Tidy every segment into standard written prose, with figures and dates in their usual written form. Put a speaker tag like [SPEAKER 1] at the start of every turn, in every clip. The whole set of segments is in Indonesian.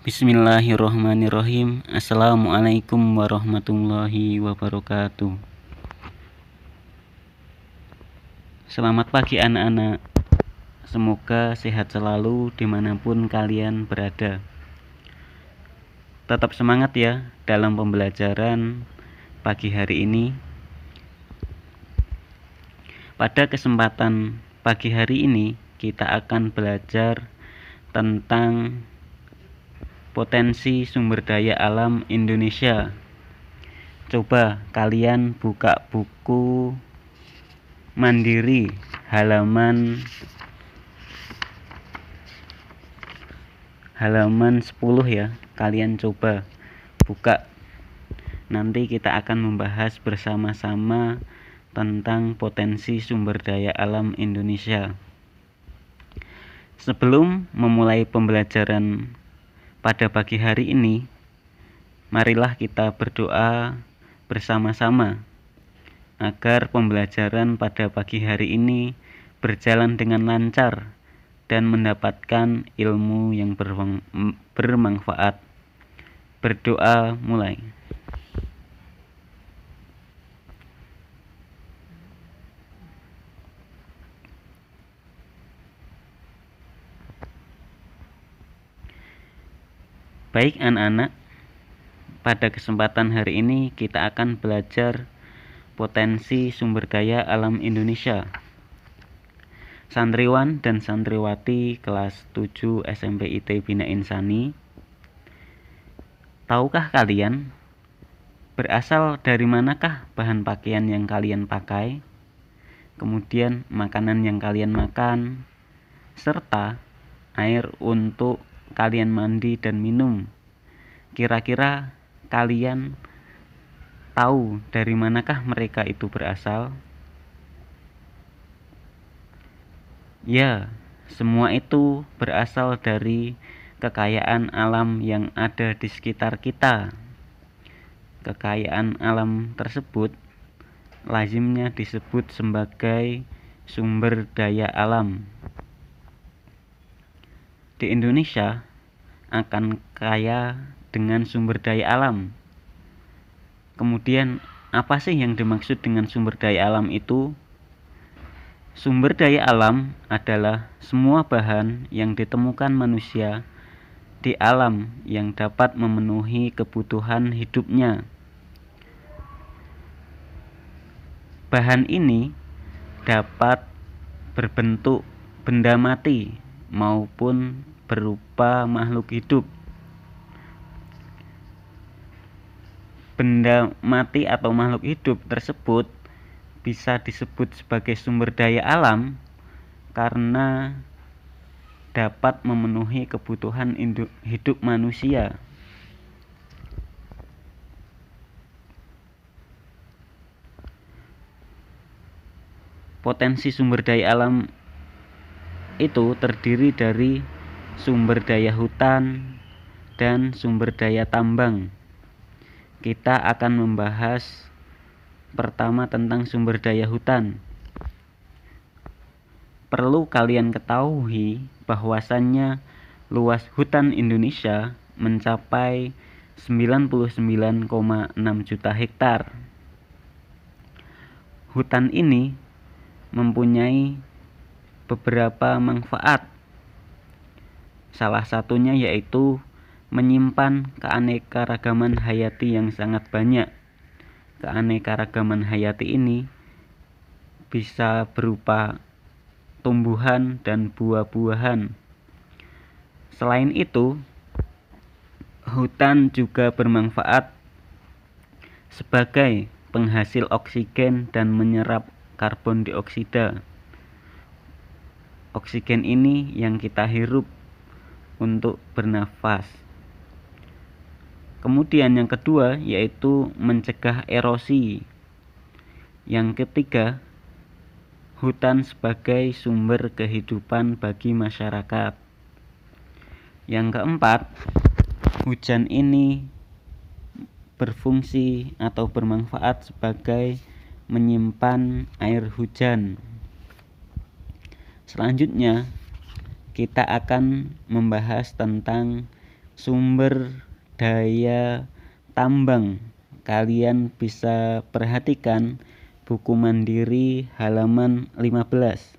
[SPEAKER 1] Bismillahirrohmanirrohim. Assalamualaikum warahmatullahi wabarakatuh. Selamat pagi anak-anak. Semoga sehat selalu dimanapun kalian berada. Tetap semangat ya dalam pembelajaran pagi hari ini. Pada kesempatan pagi hari ini kita akan belajar tentang potensi sumber daya alam Indonesia. Coba kalian buka buku Mandiri halaman 10 ya. Kalian coba buka. Nanti kita akan membahas bersama-sama tentang potensi sumber daya alam Indonesia. Sebelum memulai pembelajaran pada pagi hari ini, marilah kita berdoa bersama-sama agar pembelajaran pada pagi hari ini berjalan dengan lancar dan mendapatkan ilmu yang bermanfaat. Berdoa mulai. Baik anak-anak, pada kesempatan hari ini kita akan belajar potensi sumber daya alam Indonesia. Santriwan dan santriwati kelas 7 SMP IT Bina Insani, tahukah kalian berasal dari manakah bahan pakaian yang kalian pakai, kemudian makanan yang kalian makan, serta air untuk kalian mandi dan minum? Kira-kira kalian tahu dari manakah mereka itu berasal? Ya, semua itu berasal dari kekayaan alam yang ada di sekitar kita. Kekayaan alam tersebut lazimnya disebut sebagai sumber daya alam. Di Indonesia akan kaya dengan sumber daya alam. Kemudian apa sih yang dimaksud dengan sumber daya alam itu? Sumber daya alam adalah semua bahan yang ditemukan manusia di alam yang dapat memenuhi kebutuhan hidupnya. Bahan ini dapat berbentuk benda mati maupun berupa makhluk hidup. Benda mati atau makhluk hidup tersebut bisa disebut sebagai sumber daya alam karena dapat memenuhi kebutuhan hidup manusia. Potensi sumber daya alam itu terdiri dari sumber daya hutan dan sumber daya tambang. Kita akan membahas pertama tentang sumber daya hutan. Perlu kalian ketahui bahwasannya luas hutan Indonesia mencapai 99,6 juta hektar. Hutan ini mempunyai beberapa manfaat. Salah satunya yaitu menyimpan keanekaragaman hayati yang sangat banyak. Keanekaragaman hayati ini bisa berupa tumbuhan dan buah-buahan. Selain itu, hutan juga bermanfaat sebagai penghasil oksigen dan menyerap karbon dioksida. Oksigen ini yang kita hirup untuk bernafas. Kemudian yang kedua yaitu mencegah erosi. Yang ketiga, hutan sebagai sumber kehidupan bagi masyarakat. Yang keempat, hujan ini berfungsi atau bermanfaat sebagai menyimpan air hujan. Selanjutnya kita akan membahas tentang sumber daya tambang. Kalian bisa perhatikan buku Mandiri halaman 15.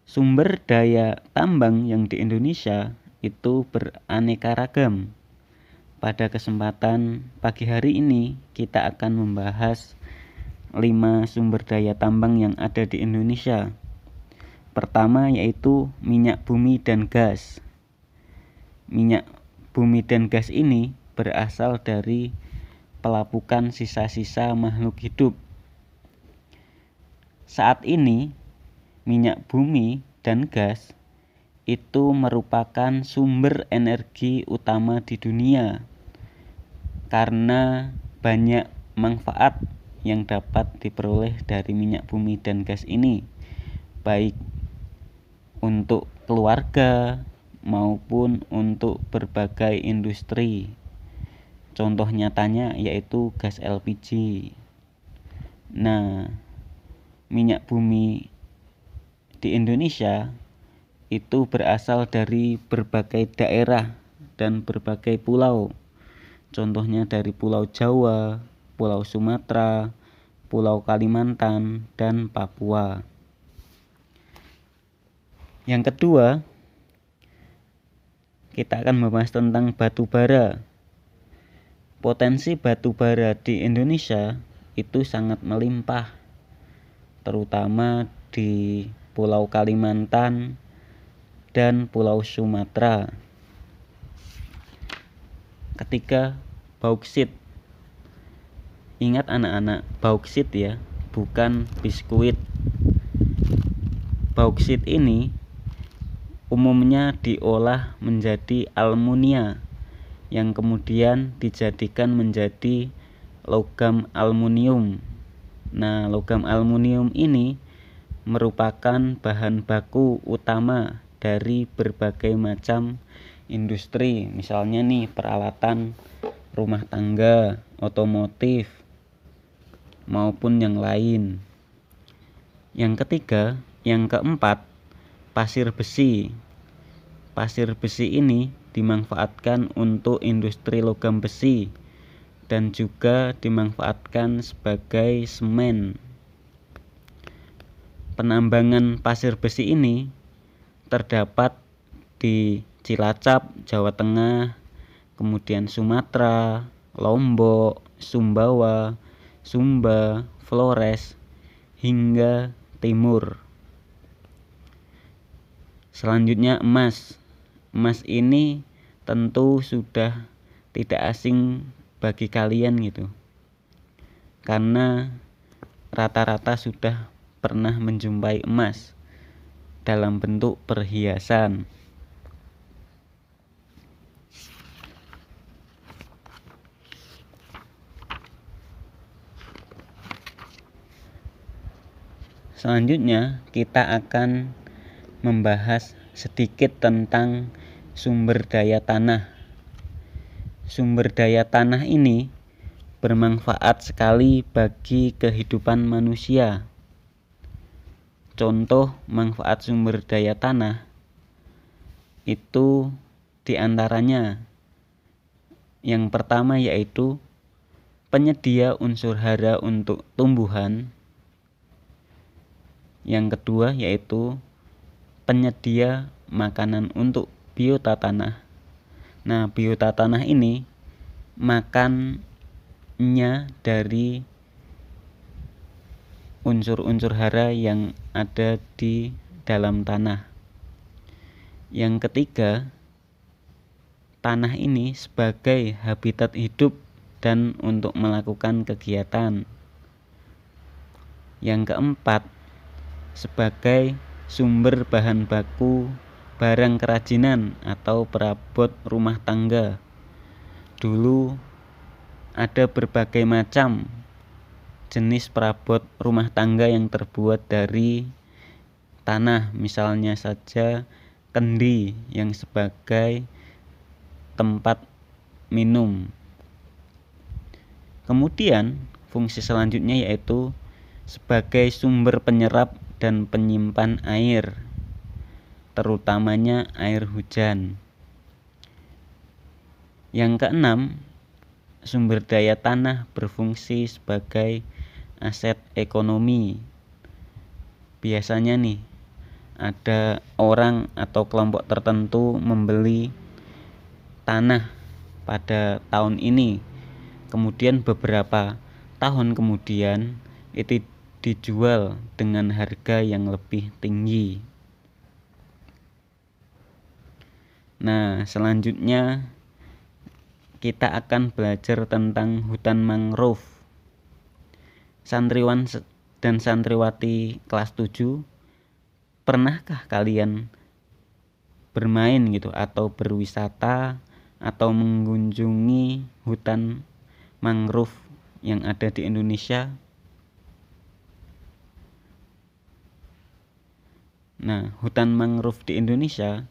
[SPEAKER 1] Sumber daya tambang yang di Indonesia itu beraneka ragam. Pada kesempatan pagi hari ini kita akan membahas 5 sumber daya tambang yang ada di Indonesia. Pertama yaitu minyak bumi dan gas. Minyak bumi dan gas ini berasal dari pelapukan sisa-sisa makhluk hidup. Saat ini minyak bumi dan gas itu merupakan sumber energi utama di dunia karena banyak manfaat yang dapat diperoleh dari minyak bumi dan gas ini, baik untuk keluarga maupun untuk berbagai industri. Contoh nyatanya yaitu gas LPG. Nah, minyak bumi di Indonesia itu berasal dari berbagai daerah dan berbagai pulau. Contohnya dari Pulau Jawa, Pulau Sumatera, Pulau Kalimantan, dan Papua. Yang kedua, kita akan membahas tentang batu bara. Potensi batu bara di Indonesia itu sangat melimpah, terutama di Pulau Kalimantan dan Pulau Sumatera. Ketiga, bauksit. Ingat anak-anak, bauksit ya, bukan biskuit. Bauksit ini umumnya diolah menjadi almunia yang kemudian dijadikan menjadi logam aluminium. Nah, logam aluminium ini merupakan bahan baku utama dari berbagai macam industri, misalnya nih peralatan rumah tangga, otomotif, maupun yang lain. Yang ketiga, yang keempat, pasir besi. Pasir besi ini dimanfaatkan untuk industri logam besi dan juga dimanfaatkan sebagai semen. Penambangan pasir besi ini terdapat di Cilacap, Jawa Tengah, kemudian Sumatera, Lombok, Sumbawa, Sumba, Flores, hingga timur. Selanjutnya emas. Emas ini tentu sudah tidak asing bagi kalian gitu. Karena rata-rata sudah pernah menjumpai emas dalam bentuk perhiasan. Selanjutnya kita akan membahas sedikit tentang sumber daya tanah. Sumber daya tanah ini bermanfaat sekali bagi kehidupan manusia. Contoh manfaat sumber daya tanah itu diantaranya yang pertama yaitu penyedia unsur hara untuk tumbuhan. Yang kedua yaitu penyedia makanan untuk biota tanah. Nah, biota tanah ini makannya dari unsur-unsur hara yang ada di dalam tanah. Yang ketiga, tanah ini sebagai habitat hidup dan untuk melakukan kegiatan. Yang keempat, sebagai sumber bahan baku barang kerajinan atau perabot rumah tangga. Dulu ada berbagai macam jenis perabot rumah tangga yang terbuat dari tanah, misalnya saja kendi yang sebagai tempat minum. Kemudian fungsi selanjutnya yaitu sebagai sumber penyerap dan penyimpan air, terutamanya air hujan. Yang keenam, sumber daya tanah berfungsi sebagai aset ekonomi. Biasanya nih, ada orang atau kelompok tertentu membeli tanah pada tahun ini, kemudian beberapa tahun kemudian itu dijual dengan harga yang lebih tinggi. Nah, selanjutnya kita akan belajar tentang hutan mangrove. Santriwan dan santriwati kelas 7, pernahkah kalian bermain gitu atau berwisata atau mengunjungi hutan mangrove yang ada di Indonesia? Nah, hutan mangrove di Indonesia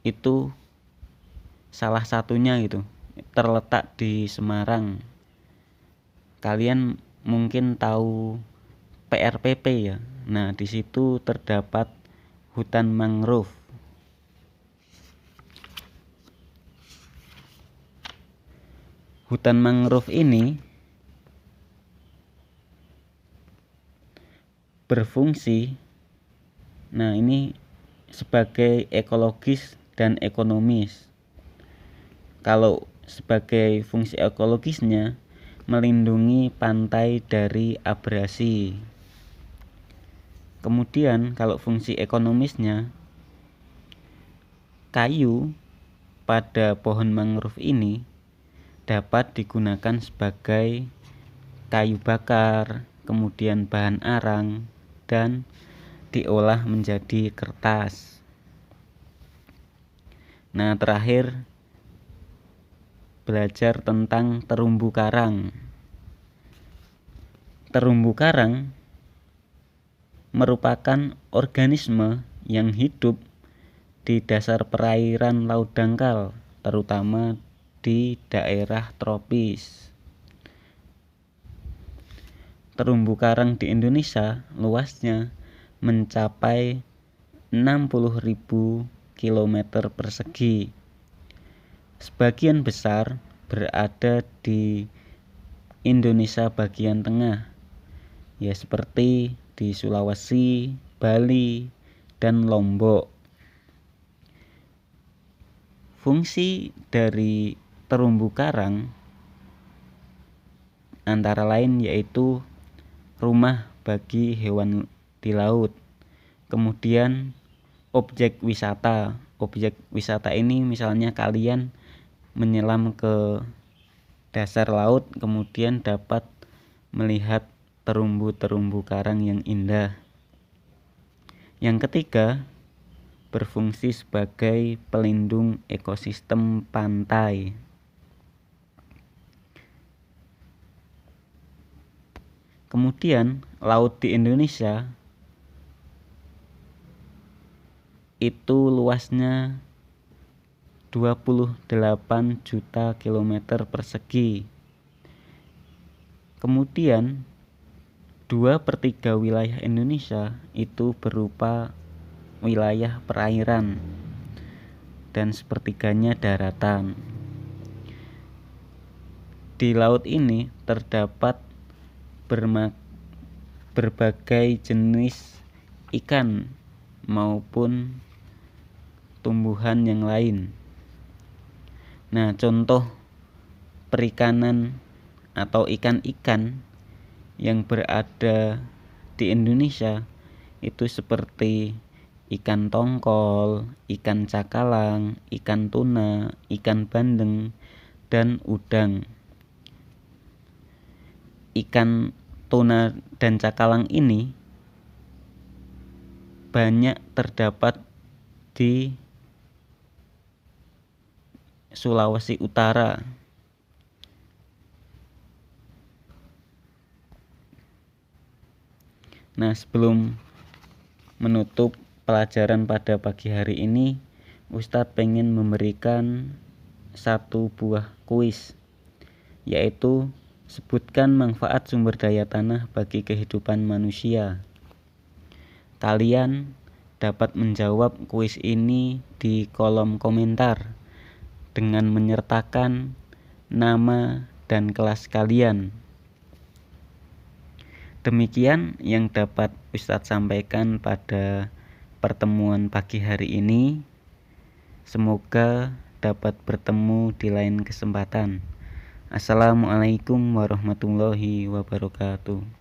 [SPEAKER 1] itu salah satunya gitu terletak di Semarang. Kalian mungkin tahu PRPP ya. Nah, di situ terdapat hutan mangrove. Hutan mangrove ini berfungsi, nah ini sebagai ekologis dan ekonomis. Kalau sebagai fungsi ekologisnya, melindungi pantai dari abrasi. Kemudian kalau fungsi ekonomisnya, kayu pada pohon mangrove ini dapat digunakan sebagai kayu bakar, kemudian bahan arang, dan diolah menjadi kertas. Nah, terakhir belajar tentang terumbu karang. Terumbu karang merupakan organisme yang hidup di dasar perairan laut dangkal, terutama di daerah tropis. Terumbu karang di Indonesia luasnya mencapai 60.000 km persegi. Sebagian besar berada di Indonesia bagian tengah, ya seperti di Sulawesi, Bali, dan Lombok. Fungsi dari terumbu karang antara lain yaitu rumah bagi hewan di laut. Kemudian objek wisata. Objek wisata ini misalnya kalian menyelam ke dasar laut, kemudian dapat melihat terumbu-terumbu karang yang indah. Yang ketiga, berfungsi sebagai pelindung ekosistem pantai. Kemudian, laut di Indonesia itu luasnya 28 juta kilometer persegi. Kemudian 2/3 wilayah Indonesia itu berupa wilayah perairan dan sepertiganya daratan. Di laut ini terdapat berbagai jenis ikan maupun tumbuhan yang lain. Nah, contoh perikanan atau ikan-ikan yang berada di Indonesia itu seperti ikan tongkol, ikan cakalang, ikan tuna, ikan bandeng, dan udang. Ikan tuna dan cakalang ini banyak terdapat di Sulawesi Utara. Nah, sebelum menutup pelajaran pada pagi hari ini, Ustadz pengen memberikan satu buah kuis, yaitu sebutkan manfaat sumber daya tanah bagi kehidupan manusia. Kalian dapat menjawab kuis ini di kolom komentar dengan menyertakan nama dan kelas kalian. Demikian yang dapat Ustadz sampaikan pada pertemuan pagi hari ini. Semoga dapat bertemu di lain kesempatan. Assalamualaikum warahmatullahi wabarakatuh.